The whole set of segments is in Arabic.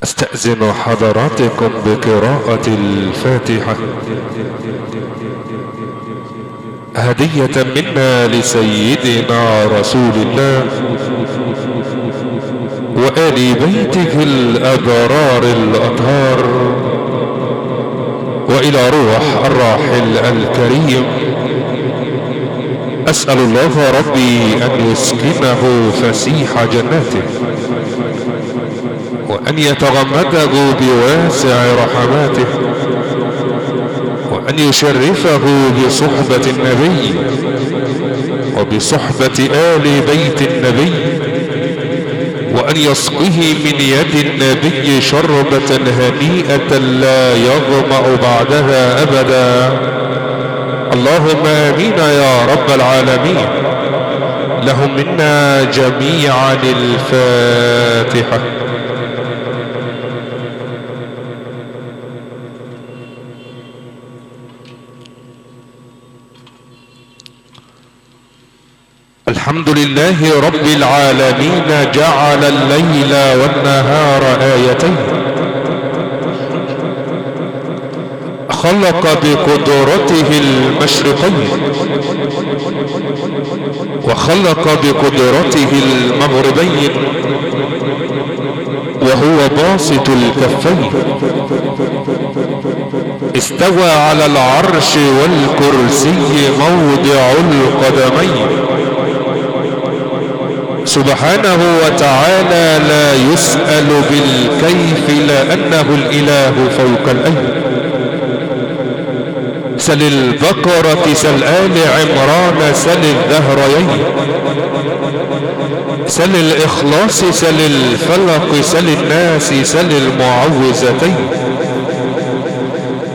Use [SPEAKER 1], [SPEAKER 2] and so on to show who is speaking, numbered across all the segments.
[SPEAKER 1] استأذن حضراتكم بقراءة الفاتحة هدية منا لسيدنا رسول الله وآل بيته الأبرار الأطهار، وإلى روح الراحل الكريم. أسأل الله ربي أن يسكنه فسيح جناته، وأن يتغمده بواسع رحماته، وأن يشرفه بصحبة النبي وبصحبة آل بيت النبي، وأن يسقه من يد النبي شربة هنيئة لا يظمأ بعدها أبدا. اللهم آمين يا رب العالمين. لهم منا جميعا الفاتحة. الحمد لله رب العالمين، جعل الليل والنهار آيتين، خلق بقدرته المشرقين وخلق بقدرته المغربين، وهو باسط الكفين، استوى على العرش والكرسي موضع القدمين، سبحانه وتعالى لا يسأل بالكيف لأنه الإله فوق الأيم. سل البقرة سل آل عمران سل الدهرين، سل الإخلاص سل الفلق سل الناس سل المعوذتين،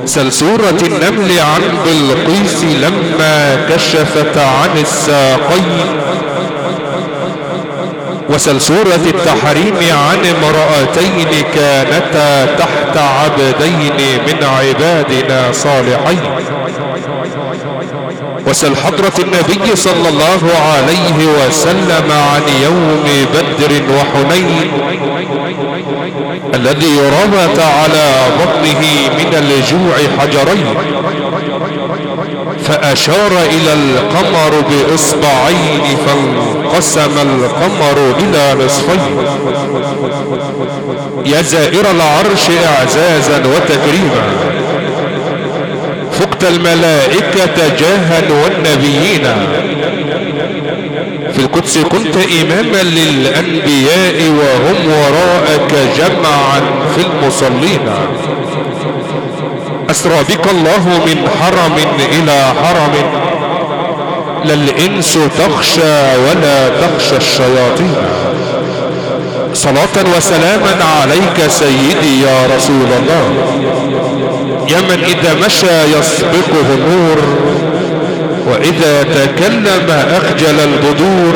[SPEAKER 1] سل سورة النمل عن بلقيس لما كشفت عن الساقين، وسل سورة التحريم عن امرأتين كانتا تحت عبدين من عبادنا صالحين، وسل حضرة النبي صلى الله عليه وسلم عن يوم بدر وحنين الذي ربط على بطنه من الجوع حجرين فأشار إلى القمر بإصبعين فانقسم القمر إلى نصفين. يا زائر العرش إعزازا وتكريما، فقت الملائكة جاها والنبيين، في القدس كنت إماما للأنبياء وهم وراءك جمعا في المصلين. أسرى بك الله من حرم إلى حرم، لا الإنس تخشى ولا تخشى الشياطين. صلاة وسلاما عليك سيدي يا رسول الله، يا من إذا مشى يسبقه النور، وإذا تكلم أخجل البدور،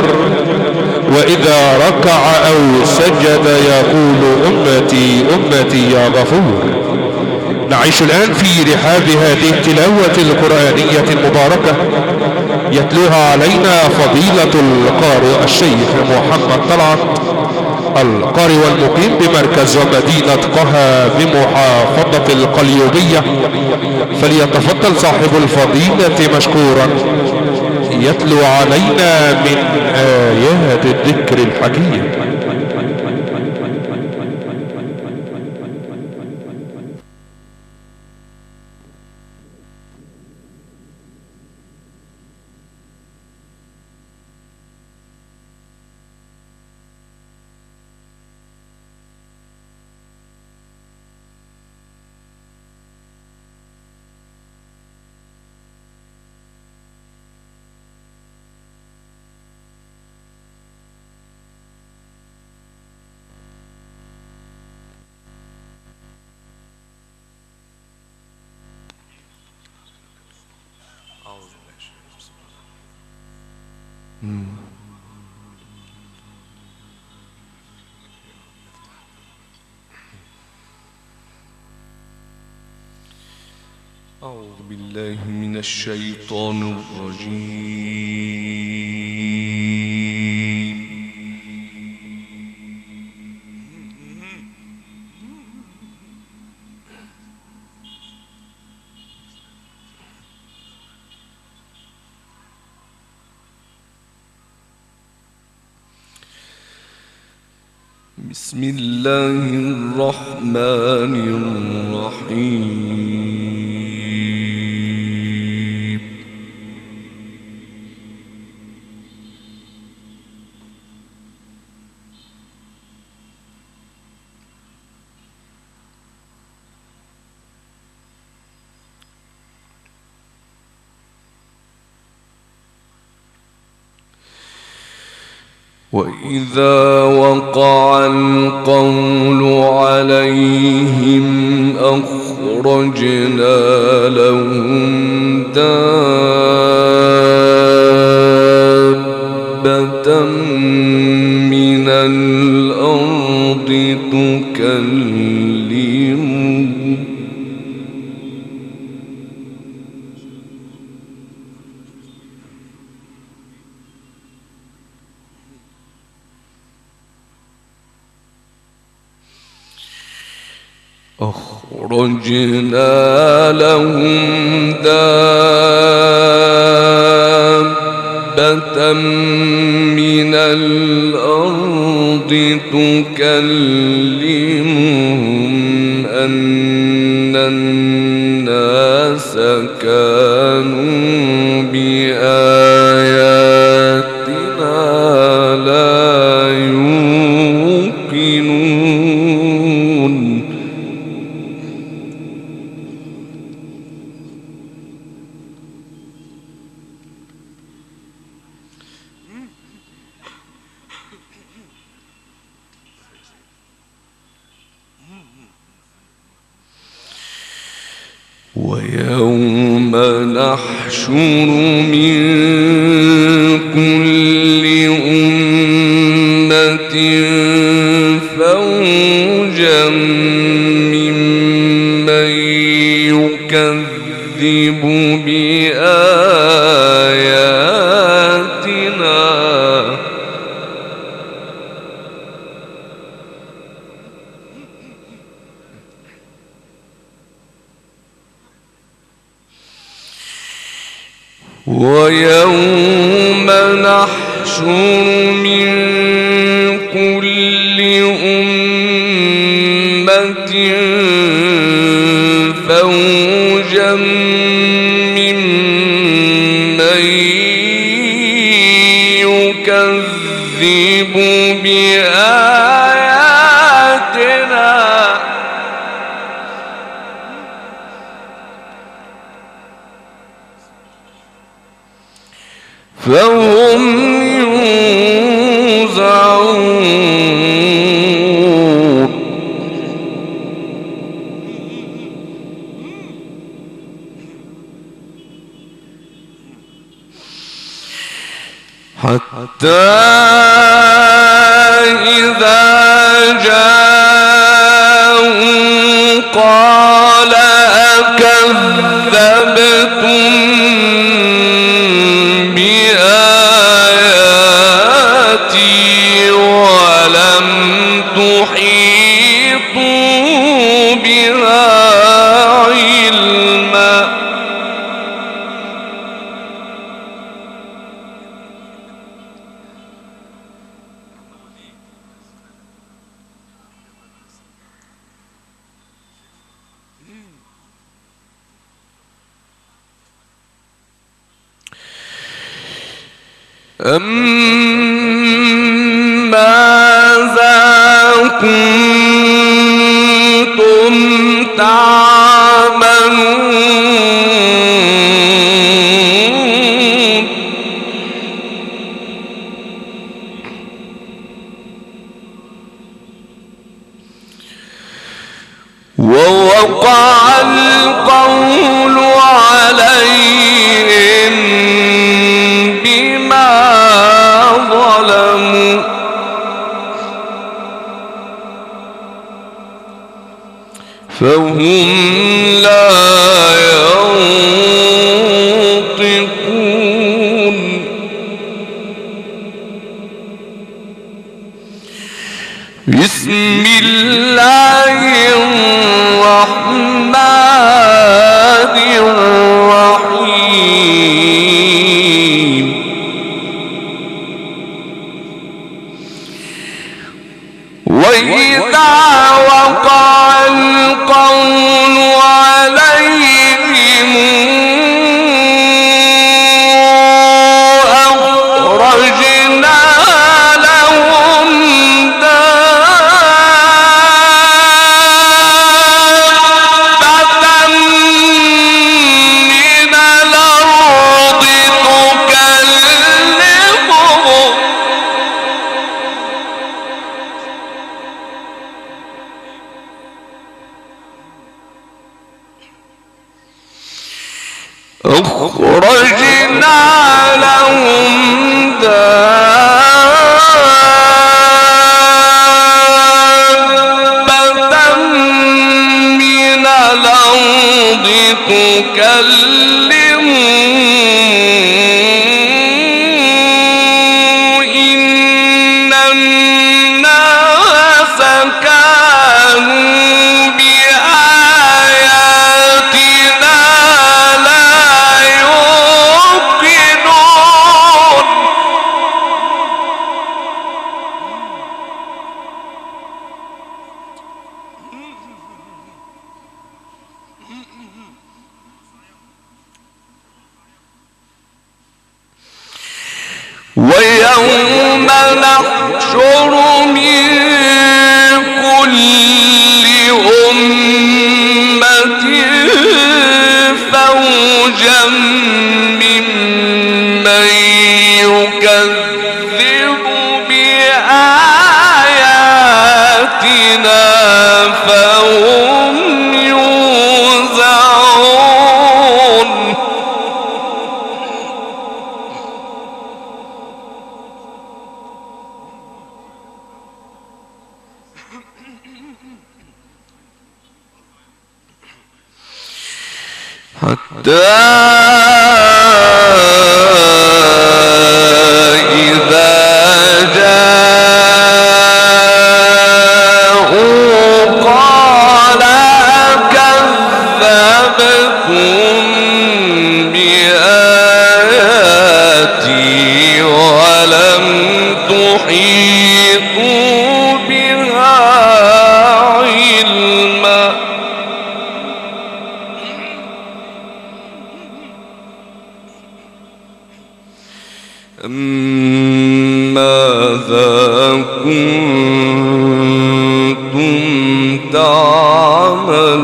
[SPEAKER 1] وإذا ركع أو سجد يقول أمتي أمتي يا غفور. نعيش الآن في رحاب هذه التلاوة القرآنية المباركة، يتلوها علينا فضيلة القارئ الشيخ محمد طلعت، القارئ والمقيم بمركز ومدينة قها بمحافظة القليوبية. فليتفضل صاحب الفضيلة مشكورا يتلو علينا من آيات الذكر الحكيم.
[SPEAKER 2] أعوذ بالله من الشيطان الرجيم. بسم الله الرحمن الرحيم. وإذا وقع القول عليهم أخرجنا لهم دابة من الأرض تكلمهم أخرجنا لهم دابة من الأرض تكلمهم أن الناس كانوا بآياتنا لا يوقنون. ويوم نحشر من كل أمة فوجا ممن يكذب بآياتنا ويوم نحشر من كل أمة فوجا ممن يكذب بآياتنا فهم يوزعون. حتى إذا جاءوا قال أكذبتم ولم تحيطوا بها علما ماذا كنتم تعملون ووقع القول عليهم بما أخرجنا لهم دابة من الأرض تكلموا إن الناس كانوا بآياتنا لا يوقنون. ويوم نحشر من كل أمة فوجا ممن يكذب بآياتنا فهم يوزعون. حتى إذا جاءوا قال كذبتم بآياتي ولم تحيطوا بها علما. ماذا كنتم تعملون.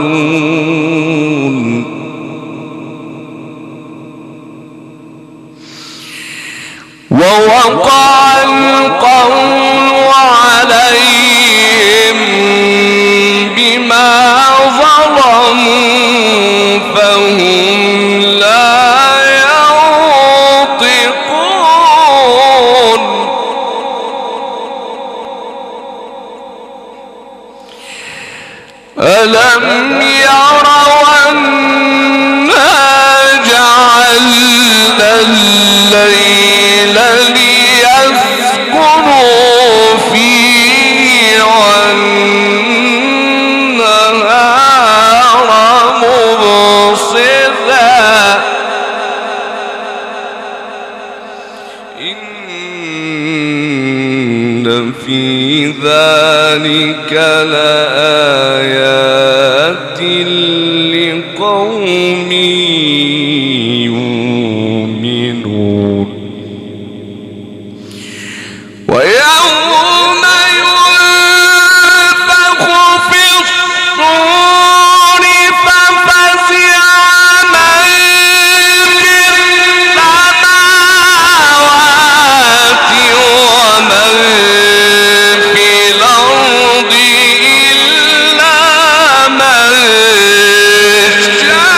[SPEAKER 2] ووقع القول عليهم بما ظلموا فهم لا ينطقون. ألم يروا أنا جعلنا الليل ليسكنوا فيه والنهار مبصرا إن في ذلك لآيات لقوم يؤمنون. ويوم ينفخ في الصور ففزع من في السماوات ومن في الأرض إلا من شاء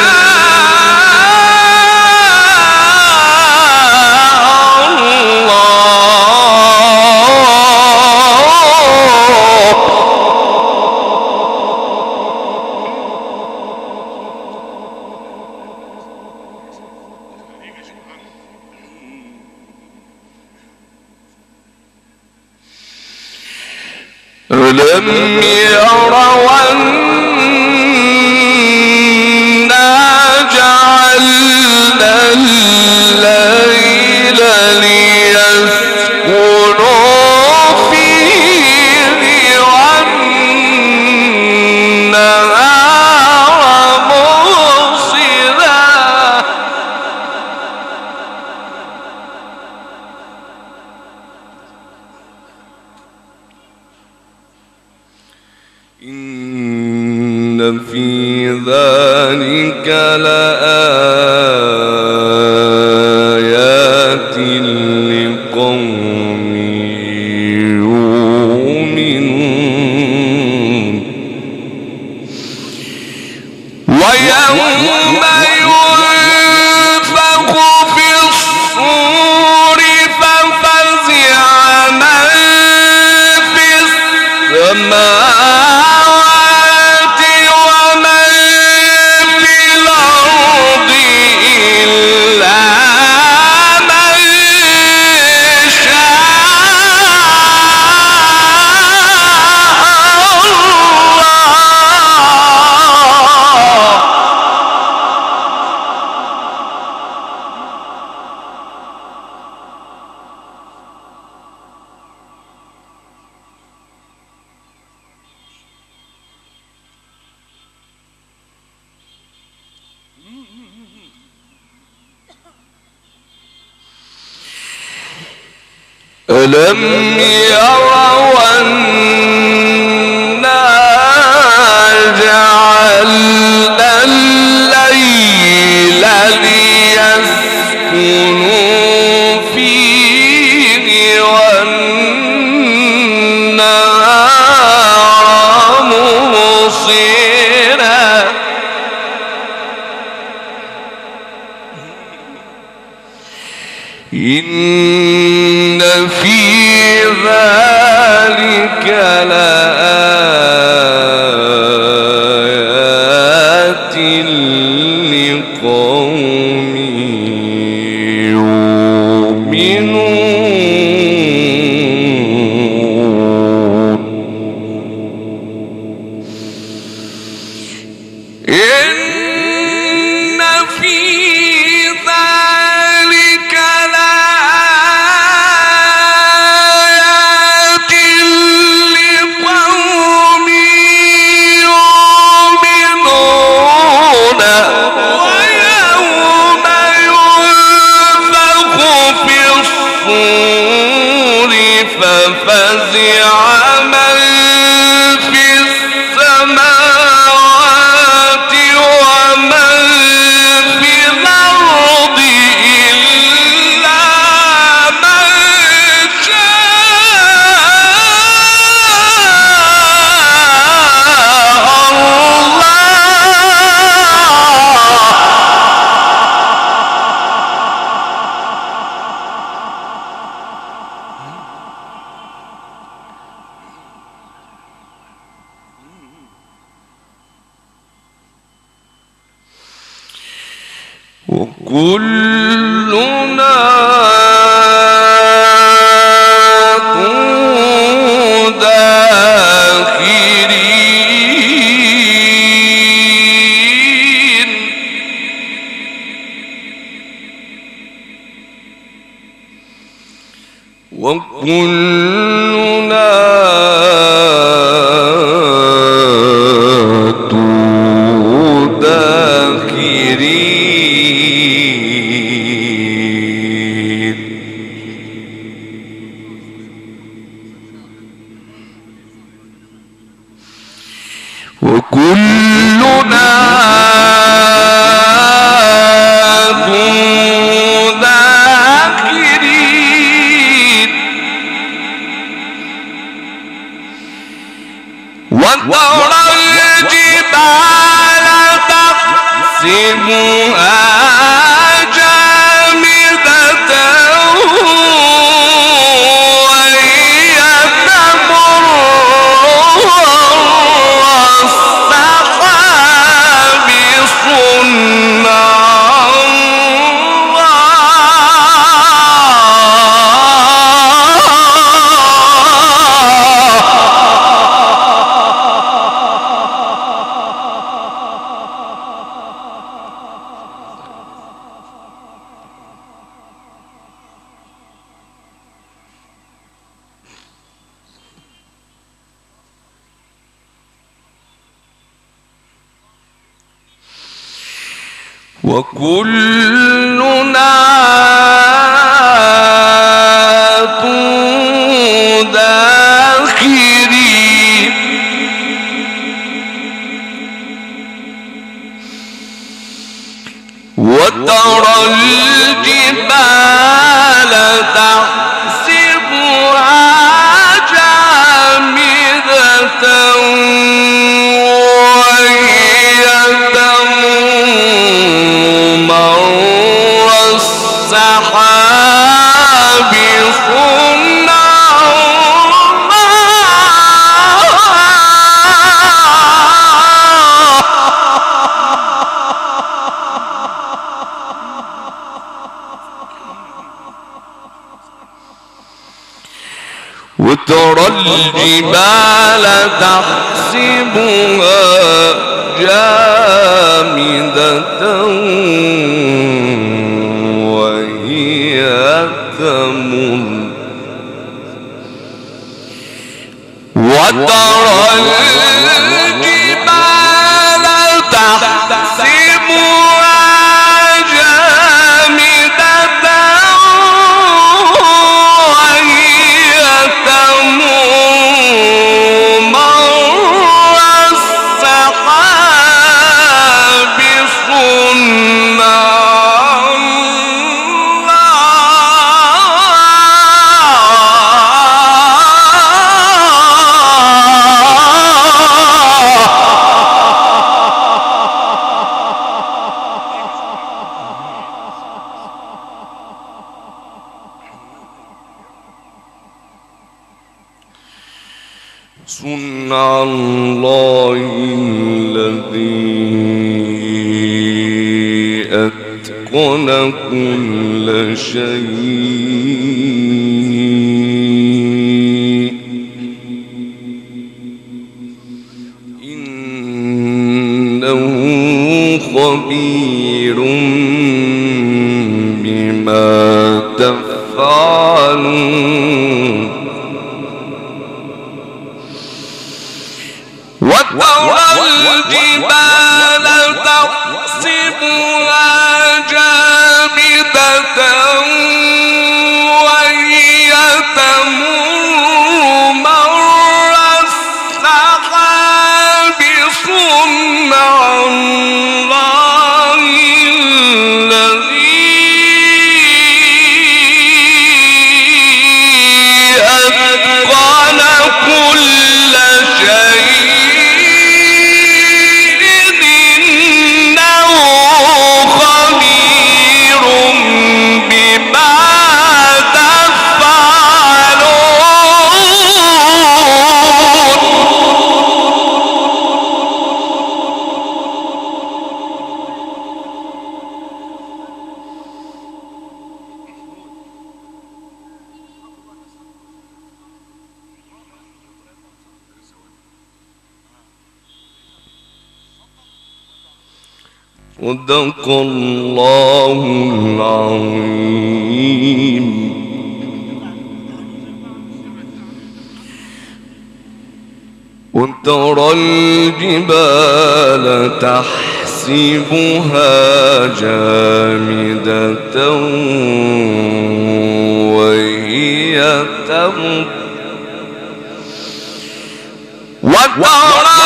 [SPEAKER 2] ألم يروا أنا جعلنا الليل ليسكنوا فيه والنهار مبصرا إن في ذلك لآيات لقوم يؤمنون. ويوم ينفخ ألم يروا أنا جعلنا الليل ليسكنوا فيه والنهار مبصرا إن في ذلك لآيات لقوم يؤمنون إن في ذلك لآيات لقوم يؤمنون ويوم ينفخ في الصور ففزع من في السماوات ومن في الأرض إلا من شاء الله وكلنا داخرين وكلنا داخرين وكلنا داخرين وترى الجبال تحسبها جامدة وهي تمر السحاب صنع وكلنا داخرين وترى الجبال تحسبها جامدة وهي مر السحاب صنع وترى الجبال تحسبها جامدة وهي تمر وترى الجبال تحسبها جامدة وهي صنع الله الذي أتقن كل شيء إنه خبير بما تفعلون وترى الجبال تحسبها جامدة وهي تمر مر السحاب صنع الله الذي أتقن كل شيء صدق الله العظيم. وترى الجبال تحسبها جامدة وهي تمر وترى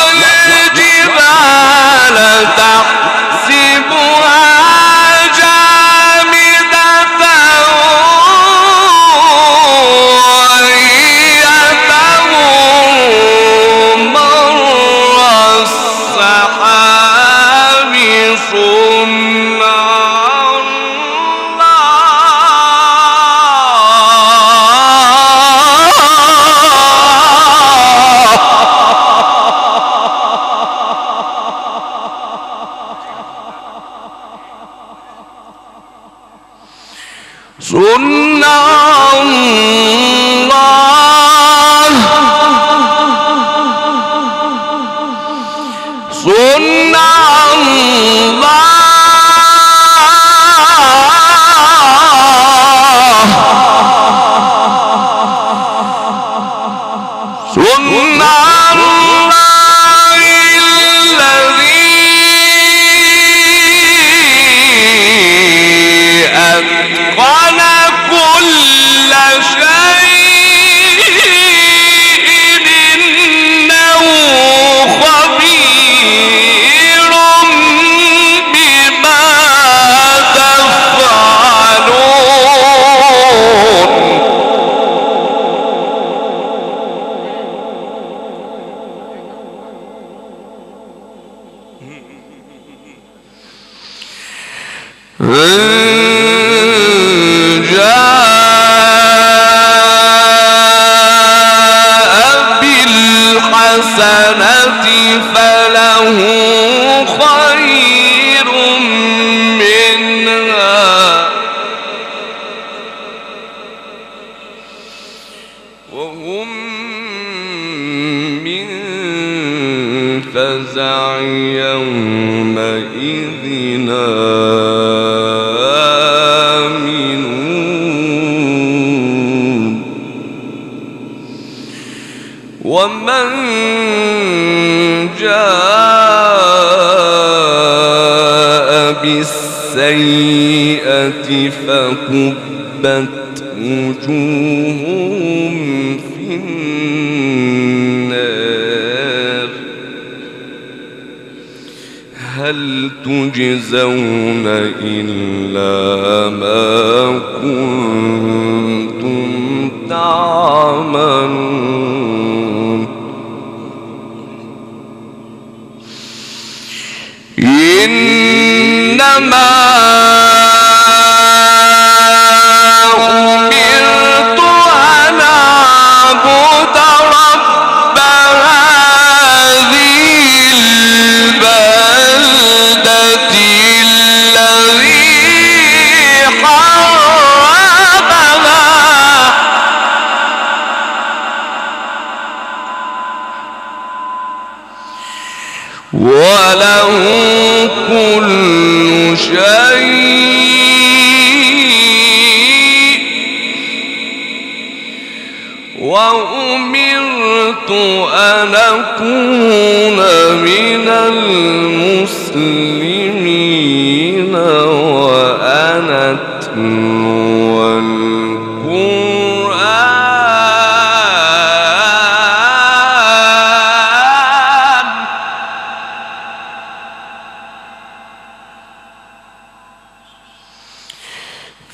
[SPEAKER 2] الجبال تحسبها جامدة وهي تمر مر السحاب صنع فله خير منها وهم من فزع يومئذ آمنون ومن جاء بالسيئة فكبت وجوههم في النار هل تجزون إلا ما كنتم تعملون إنما أمرت أن أعبد رب وأمرت أن أكون من المسلمين وأن أتلو القرآن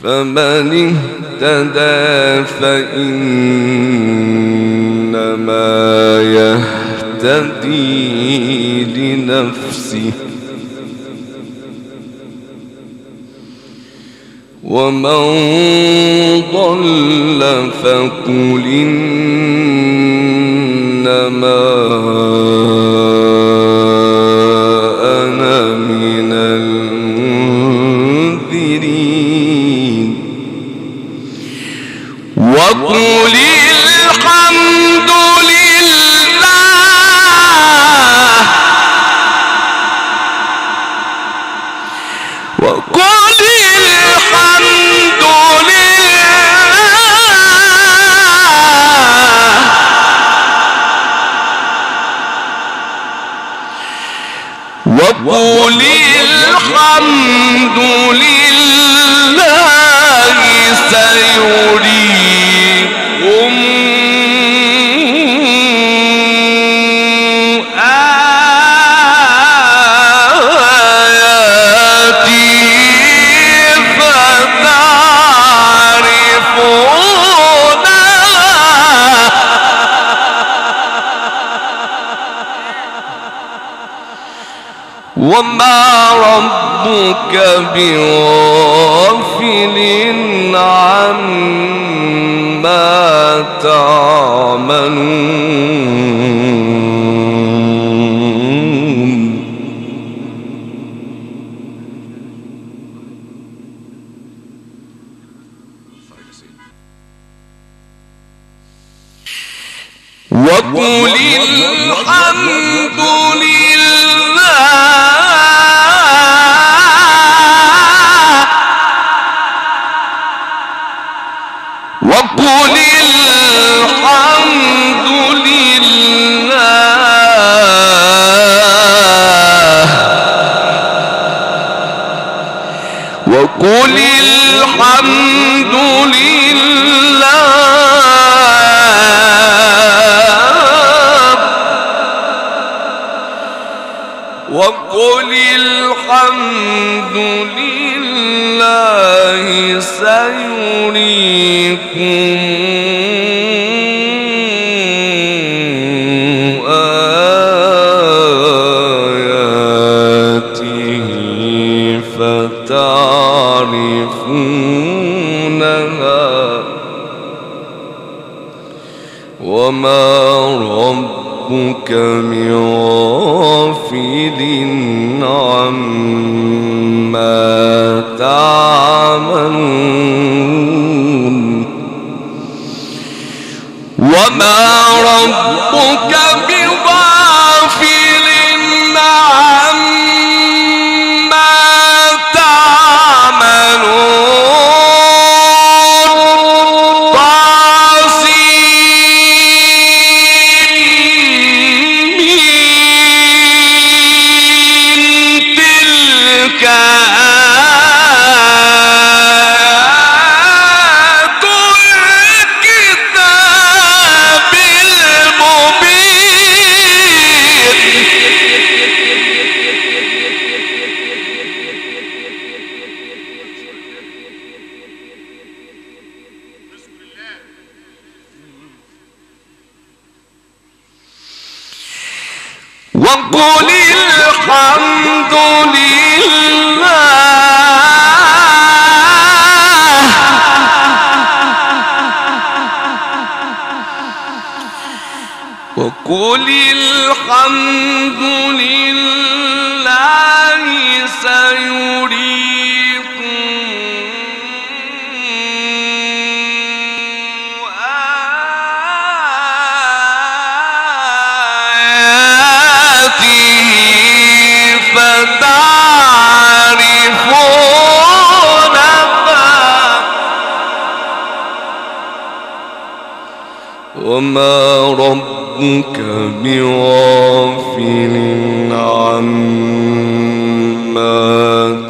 [SPEAKER 2] فمن اهتدى فإنما يهتدي لنفسه ومن ضل فقل إنما أنا من المنذرين وقل الحمد لله وقل الحمد لله وقل الحمد لله سيريكم آياتي فتعرفونها وما ربك بغافل عما تعملون وقل الحمد وقل الحمد لله وقل الحمد لله وقل الحمد لله سيريكم آياته فتعرفونها وما ربك بغافل عما تعملون وما ربك بغافل عما تعملون تلك آيات الكتاب المبين وقل الحمد لله وقل الحمد لله سيريكم آياته فتعرفونها وما ربك بغافل عما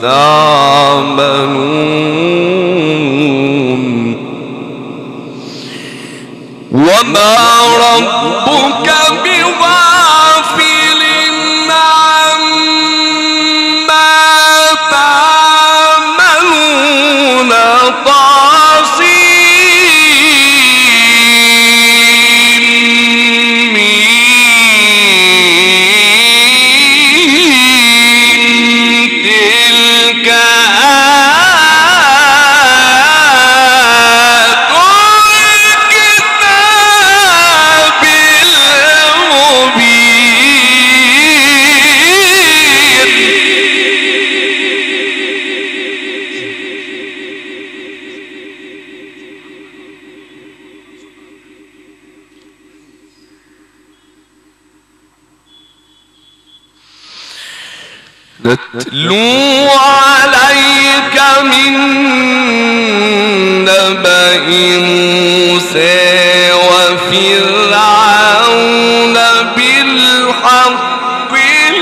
[SPEAKER 2] تعملون وما ربك بغافل عما تعملون نتلو عليك من نبأ موسى وفرعون بالحق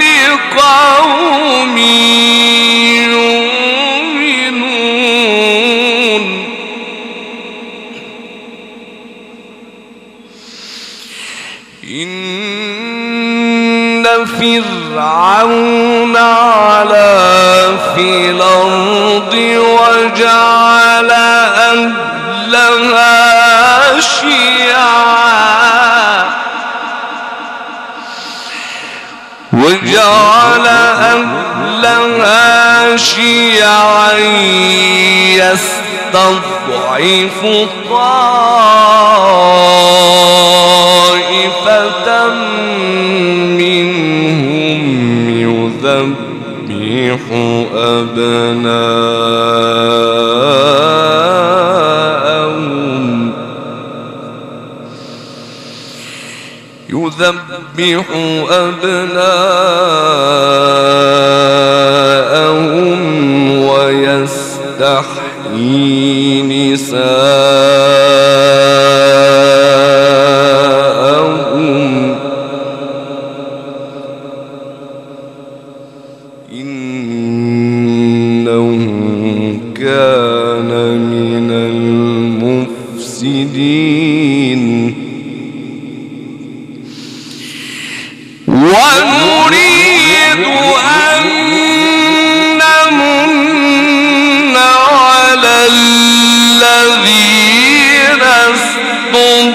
[SPEAKER 2] لقوم يؤمنون إن فرعون علا في الأرض وجعل أهلها شيعا يستضعف طائفة منهم يذبح أبناءهم ويستحيي نساءهم إنه كان من المفسدين ونريد أن نمن على الذين استضعفوا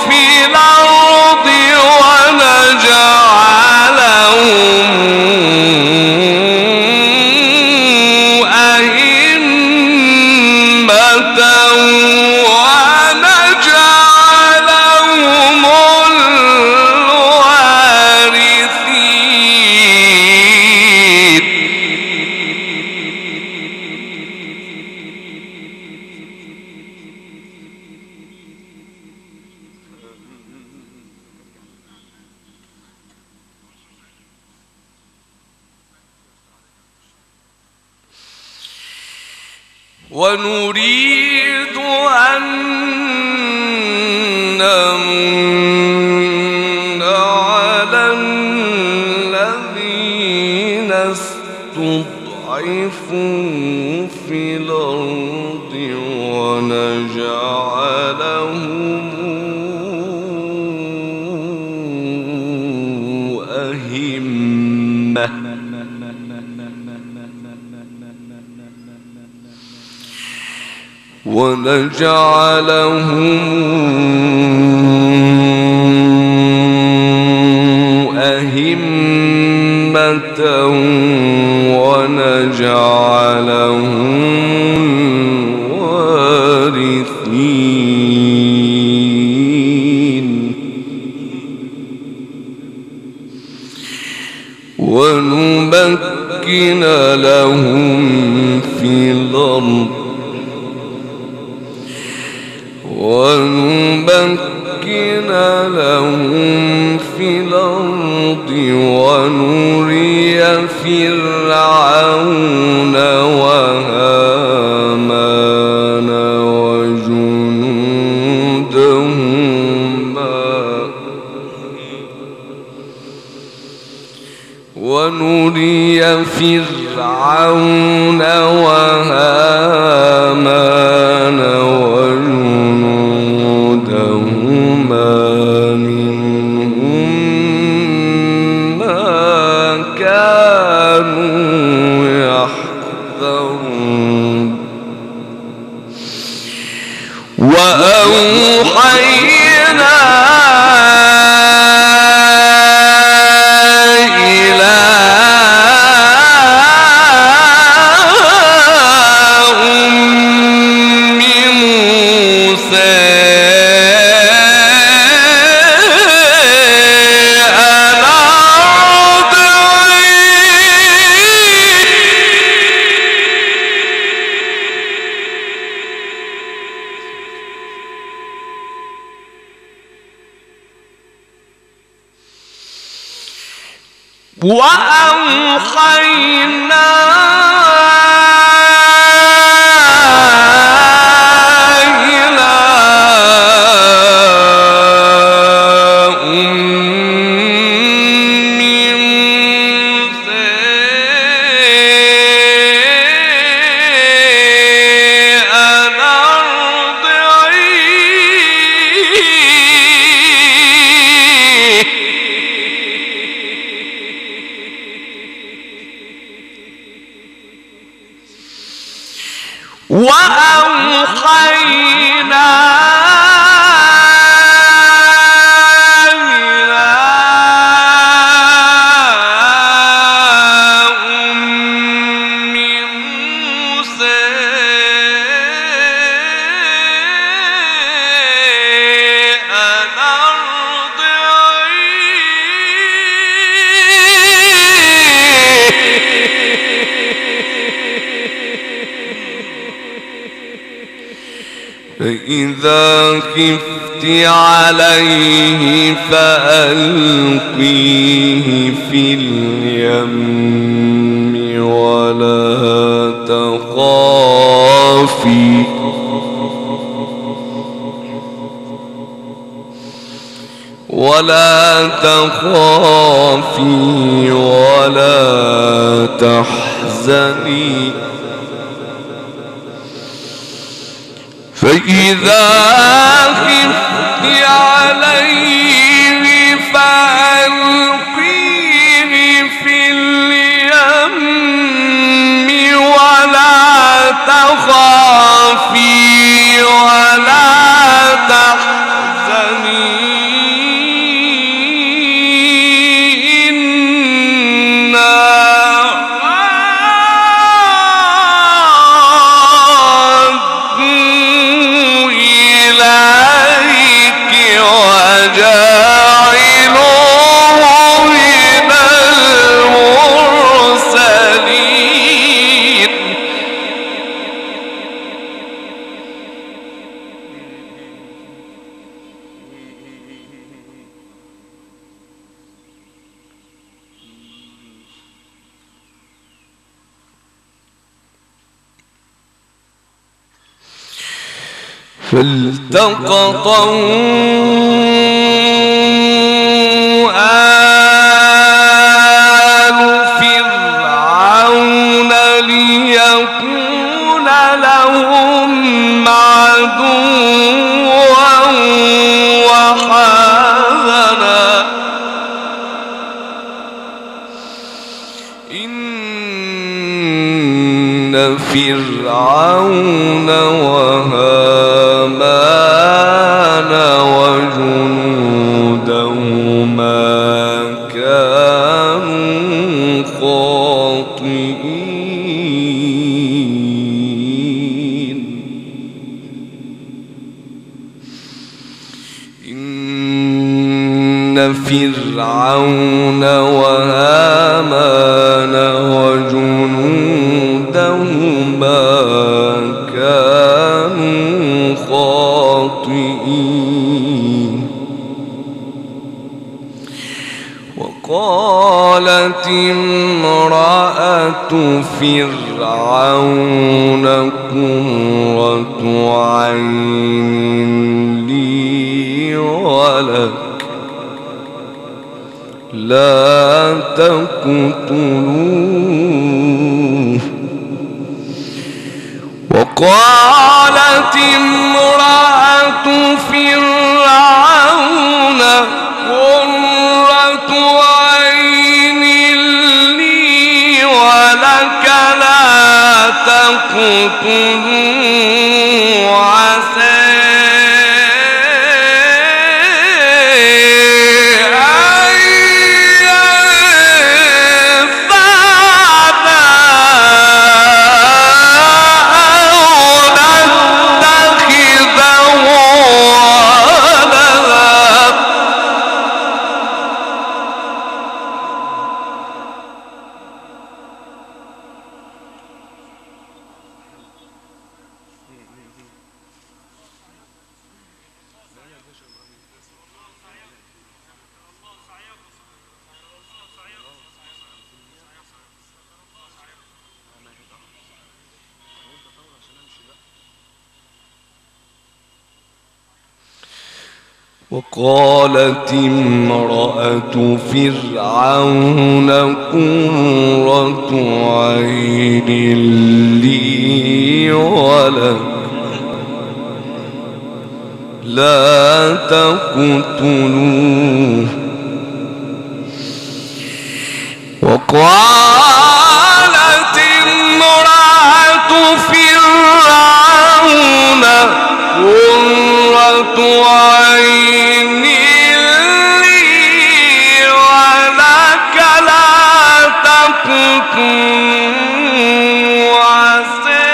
[SPEAKER 2] في الأرض ونجعلهم أئمة ونجعلهم ونريد أن نمن على الذين استضعفوا في الأرض ونجعلهم أئمة ونجعلهم الوارثين ونمكن لهم في الأرض ونري فرعون وهامان وجنودهما فرعون وهامان وجنودهما منهم ما كانوا يحذرون وأوحينا إلى أم موسى أن أرضعيه وأوحينا إلى أم موسى أن فإذا خفت عليه فألقيه في اليم ولا تخافي ولا تحزني فإذا خفت عليه فألقيه في اليم ولا تخافي ولا تحزني فالتقطه آل فرعون ليكون لهم عدوا وحزنا إن فرعون وهامان وجنودهما كانوا خاطئين إن فرعون وهامان وجنودهما كانوا خاطئين وقالت امرأة فرعون قرة عين لي ولك لا تقتلوه. وقالت امرأة فرعون قرة عين لي ولك لا تقتلوه عسى وقالت امرأة فرعون قرة عين لي ولك لا تقتلوه. وقالت امرأة فرعون قرة عين لي ولك لا تقتلوه عسى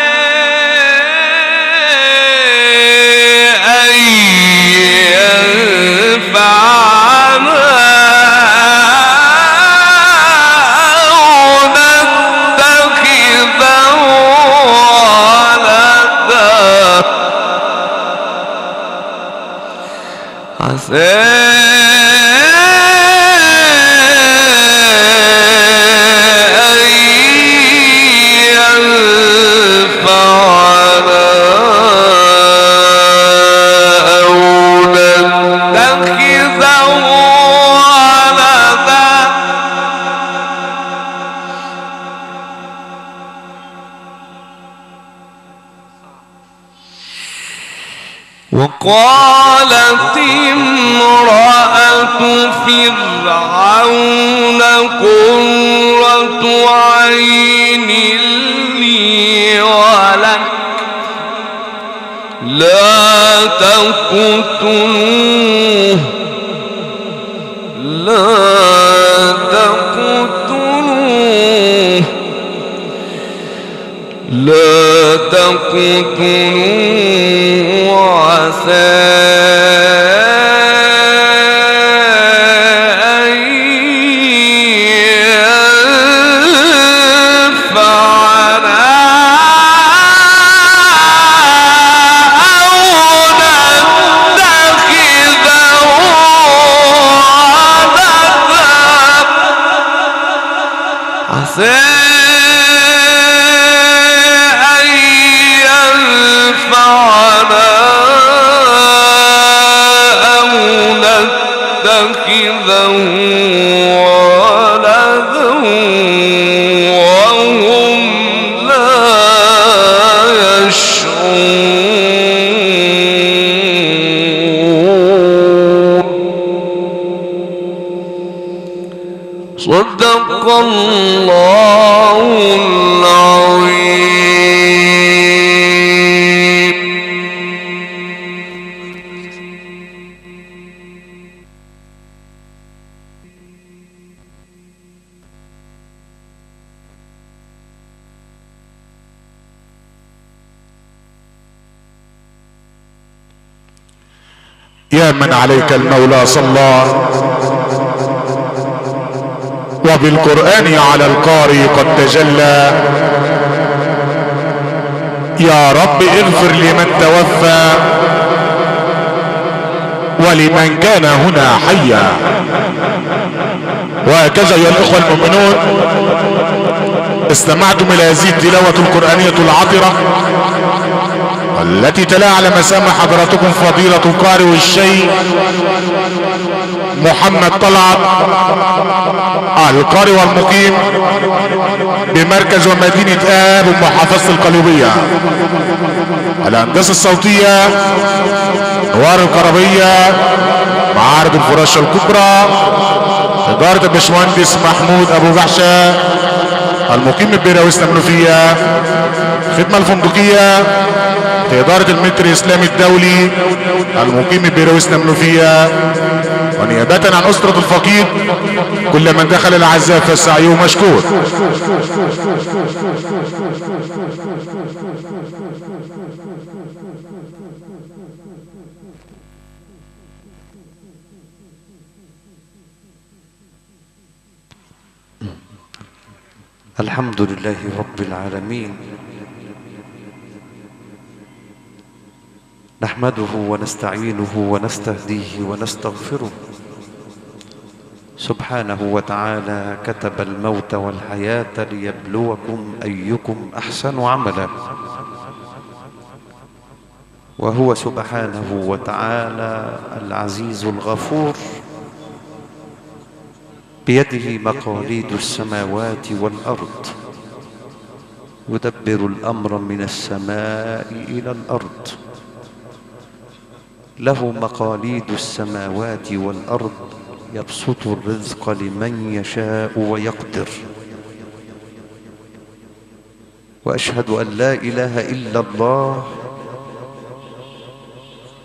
[SPEAKER 2] أن ينفعنا أو نتخذه ولدا عسى أن ينفعنا أو نتخذه ولدا. وقالت امرأة فرعون قرة عين لي ولك لا تقتلوه لا تقتلوه لا تقتلوه عسى أن ينفعنا أو نتخذه ولدا عسى أن ينفعنا أو نتخذه ولدا وهم لا يشعرون. صدق الله العظيم.
[SPEAKER 1] يا من عليك المولى صلى وبالقرآن على القارئ قد تجلى. يا رب اغفر لمن توفى ولمن كان هنا حيا. وهكذا يا الاخوة المؤمنون استمعتم الى هذه التلاوة القرآنية العطرة
[SPEAKER 3] التي تلا على مسامع حضراتكم فضيلة القارئ الشيخ محمد طلعت القارئ والمقيم بمركز ومدينة آب ومحافظة القليوبية. الهندسة الصوتية نوار القربية، معارض الفراشة الكبرى، إدارة الباشمهندس محمود أبو جحشة المقيم ببيراويسنا منوفية. خدمة الفندقية في إدارة المتر الإسلامي الدولي المقيم ببيراويسنا منوفية. ونيابة عن أسرة الفقيد كل من دخل العزاء فالسعي مشكور.
[SPEAKER 4] الحمد لله رب العالمين، نحمده ونستعينه ونستهديه ونستغفره. سبحانه وتعالى كتب الموت والحياة ليبلوكم أيكم أحسن عملا، وهو سبحانه وتعالى العزيز الغفور، بيده مقاليد السماوات والأرض، يدبر الأمر من السماء إلى الأرض، له مقاليد السماوات والأرض، يبسط الرزق لمن يشاء ويقدر. وأشهد أن لا إله إلا الله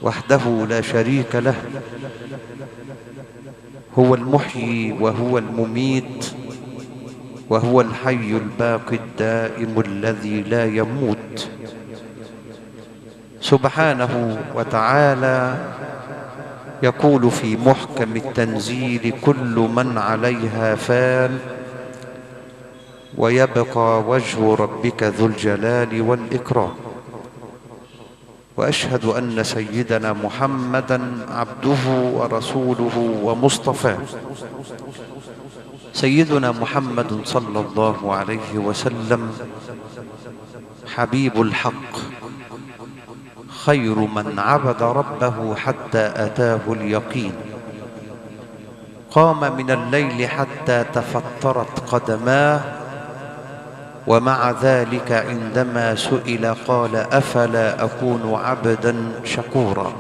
[SPEAKER 4] وحده لا شريك له، هو المحيي وهو المميت، وهو الحي الباقي الدائم الذي لا يموت. سبحانه وتعالى يقول في محكم التنزيل: كل من عليها فان ويبقى وجه ربك ذو الجلال والإكرام. وأشهد أن سيدنا محمدًا عبده ورسوله ومصطفاه. سيدنا محمد صلى الله عليه وسلم حبيب الحق، خير من عبد ربه حتى أتاه اليقين، قام من الليل حتى تفطرت قدماه، ومع ذلك عندما سئل قال: أفلا أكون عبدا شكورا.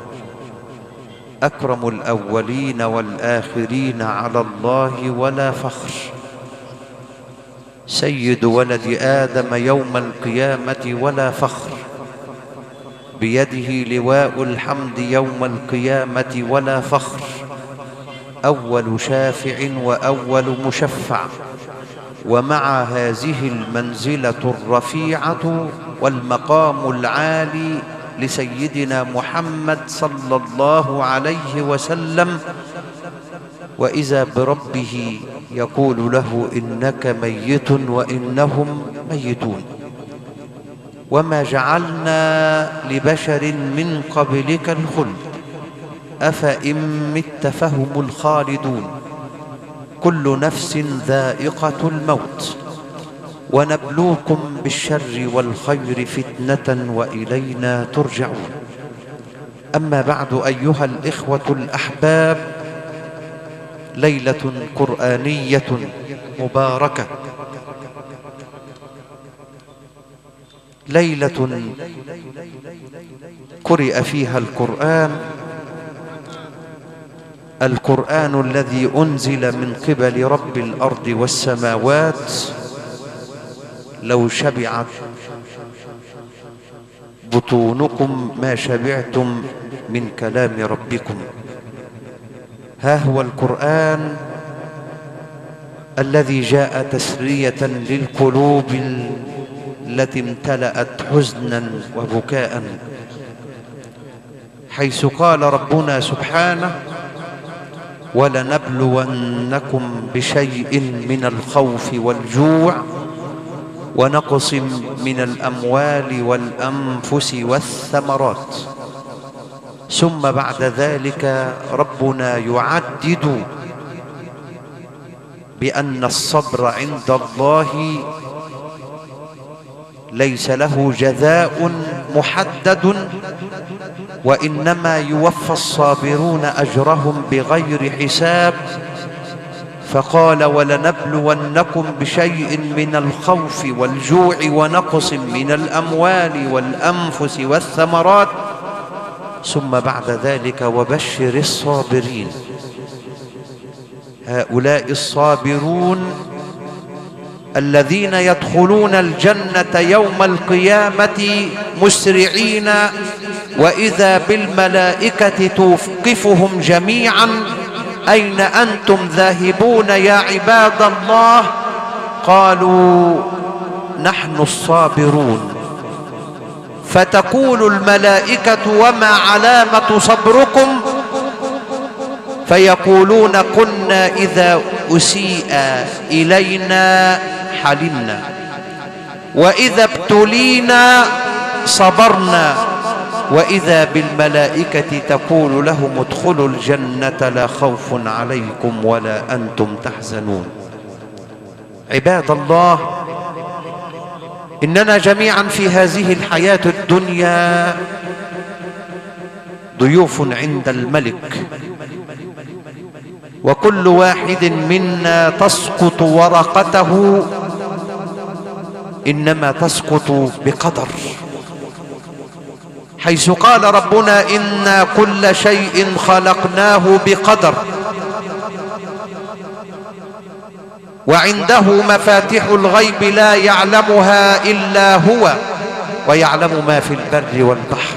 [SPEAKER 4] أكرم الأولين والآخرين على الله ولا فخر، سيد ولد آدم يوم القيامة ولا فخر، بيده لواء الحمد يوم القيامة ولا فخر، أول شافع وأول مشفع. ومع هذه المنزلة الرفيعة والمقام العالي لسيدنا محمد صلى الله عليه وسلم، وإذا بربه يقول له: إنك ميت وإنهم ميتون، وما جعلنا لبشر من قبلك الخلد أفإن مت فهم الخالدون، كل نفس ذائقة الموت، ونبلوكم بالشر والخير فتنة وإلينا ترجعون. أما بعد، أيها الإخوة الأحباب، ليلة قرآنية مباركة، ليلة قرئ فيها القرآن الذي أنزل من قبل رب الأرض والسماوات. لو شبعت بطونكم ما شبعتم من كلام ربكم. ها هو القرآن الذي جاء تسلية للقلوب التي امتلأت حزنا وبكاء، حيث قال ربنا سبحانه: ولنبلونكم بشيء من الخوف والجوع ونقص من الأموال والأنفس والثمرات. ثم بعد ذلك ربنا يعدد بأن الصبر عند الله ليس له جزاء محدد، وإنما يوفى الصابرون أجرهم بغير حساب. فقال: ولنبلونكم بشيء من الخوف والجوع ونقص من الأموال والأنفس والثمرات، ثم بعد ذلك وبشر الصابرين. هؤلاء الصابرون الذين يدخلون الجنة يوم القيامة مسرعين، وإذا بالملائكة توقفهم جميعا: أين أنتم ذاهبون يا عباد الله؟ قالوا: نحن الصابرون. فتقول الملائكة: وما علامة صبركم؟ فيقولون: كنا إذا أسيء إلينا حلمنا، وإذا ابتلينا صبرنا. وإذا بالملائكة تقول لهم: ادخلوا الجنة لا خوف عليكم ولا أنتم تحزنون. عباد الله، إننا جميعا في هذه الحياة الدنيا ضيوف عند الملك، وكل واحد منا تسقط ورقته، إنما تسقط بقدر، حيث قال ربنا: إنا كل شيء خلقناه بقدر، وعنده مفاتيح الغيب لا يعلمها إلا هو، ويعلم ما في البر والبحر.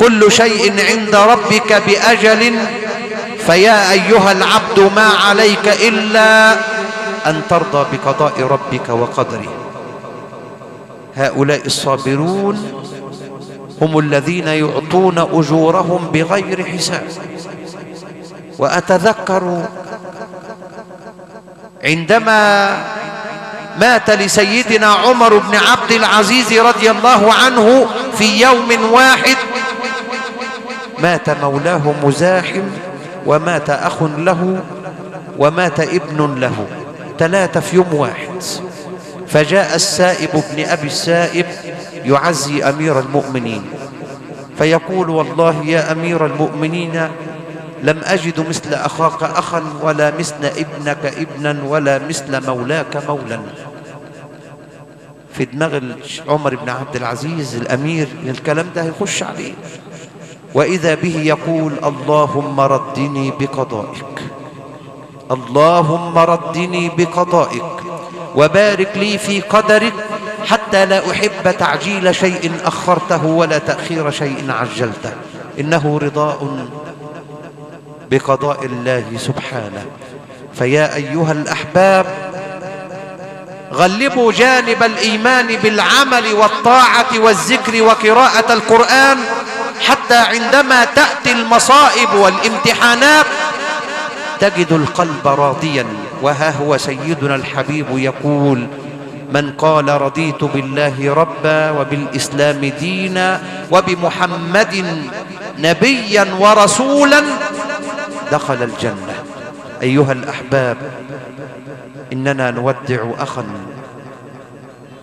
[SPEAKER 4] كل شيء عند ربك بأجل، فيا أيها العبد ما عليك إلا أن ترضى بقضاء ربك وقدره. هؤلاء الصابرون هم الذين يعطون أجورهم بغير حساب. وأتذكر عندما مات لسيدنا عمر بن عبد العزيز رضي الله عنه في يوم واحد، مات مولاه مزاحم، ومات أخ له، ومات ابن له، 3 في يوم واحد. فجاء السائب بن أبي السائب يعزي أمير المؤمنين، فيقول: والله يا أمير المؤمنين، لم أجد مثل أخاك أخا، ولا مثل ابنك ابنا، ولا مثل مولاك مولا. في دماغ عمر بن عبد العزيز الأمير الكلام ده هيخش عليه، وإذا به يقول: اللهم ردني بقضائك، اللهم ردني بقضائك، وبارك لي في قدرك، حتى لا أحب تعجيل شيء أخرته ولا تأخير شيء عجلته، إنه رضاء بقضاء الله سبحانه. فيا أيها الأحباب، غلبوا جانب الإيمان بالعمل والطاعة والذكر وقراءة القرآن، حتى عندما تأتي المصائب والامتحانات تجد القلب راضيا. وها هو سيدنا الحبيب يقول: من قال رضيت بالله ربا، وبالإسلام دينا، وبمحمد نبيا ورسولا، دخل الجنة. أيها الأحباب، إننا نودع أخا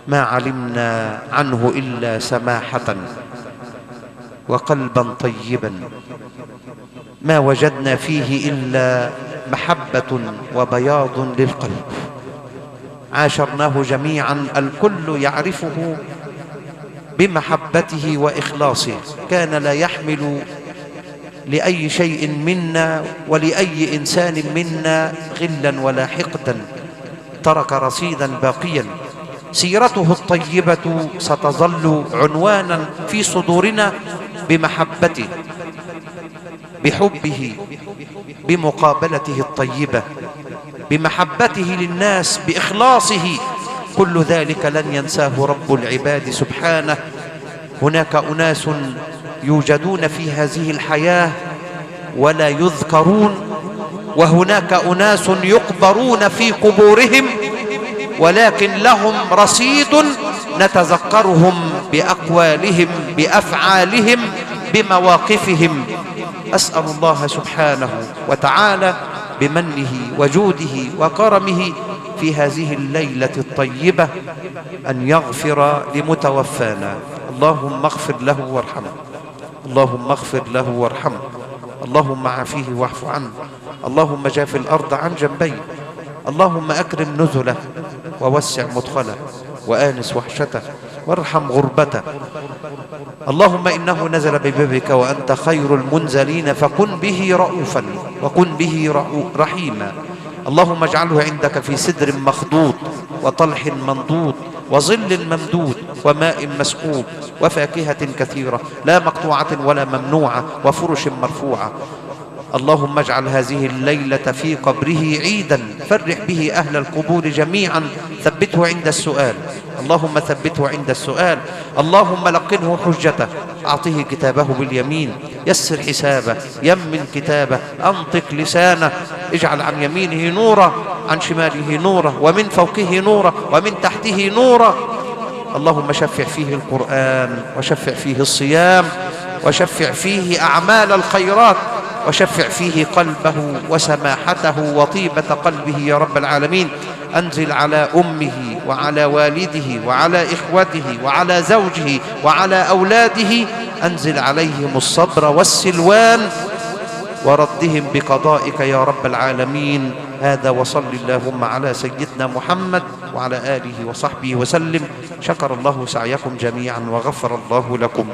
[SPEAKER 4] ما علمنا عنه إلا سماحة وقلبا طيبا، ما وجدنا فيه إلا محبة وبياض للقلب. عاشرناه جميعا، الكل يعرفه بمحبته وإخلاصه، كان لا يحمل لأي شيء منا ولأي إنسان منا غلا ولا حقدا، ترك رصيدا باقيا. سيرته الطيبة ستظل عنوانا في صدورنا بمحبته، بحبه، بمقابلته الطيبة، بمحبته للناس، بإخلاصه. كل ذلك لن ينساه رب العباد سبحانه. هناك أناس يوجدون في هذه الحياة ولا يذكرون، وهناك أناس يقبرون في قبورهم ولكن لهم رصيد نتذكرهم بأقوالهم، بأفعالهم، بمواقفهم. أسأل الله سبحانه وتعالى بمنه وجوده وكرمه في هذه الليلة الطيبة أن يغفر لمتوفانا. اللهم اغفر له وارحمه، اللهم اغفر له وارحمه، اللهم عافيه واعف عنه، اللهم جاف الأرض عن جنبيه، اللهم أكرم نزله ووسع مدخله وآنس وحشته وارحم غربته. اللهم إنه نزل ببابك وأنت خير المنزلين، فكن به رؤوفا وكن به رحيما. اللهم اجعله عندك في سدر مخضود وطلح منضود وظل ممدود وماء مسكوب وفاكهة كثيرة لا مقطوعة ولا ممنوعة وفرش مرفوعة. اللهم اجعل هذه الليلة في قبره عيدا فرح به أهل القبور جميعا، ثبته عند السؤال، اللهم ثبته عند السؤال. اللهم لقنه حجته، أعطه كتابه باليمين، يسر حسابه، يمن كتابه، أنطق لسانه، اجعل عن يمينه نورا، عن شماله نورا، ومن فوقه نورا، ومن تحته نورا. اللهم شفع فيه القرآن، وشفع فيه الصيام، وشفع فيه أعمال الخيرات، وشفع فيه قلبه وسماحته وطيبة قلبه يا رب العالمين. أنزل على أمه وعلى والده وعلى إخوته وعلى زوجه وعلى أولاده، أنزل عليهم الصبر والسلوان وردهم بقضائك يا رب العالمين. هذا وصل اللهم على سيدنا محمد وعلى آله وصحبه وسلم. شكر الله سعيكم جميعا وغفر الله لكم.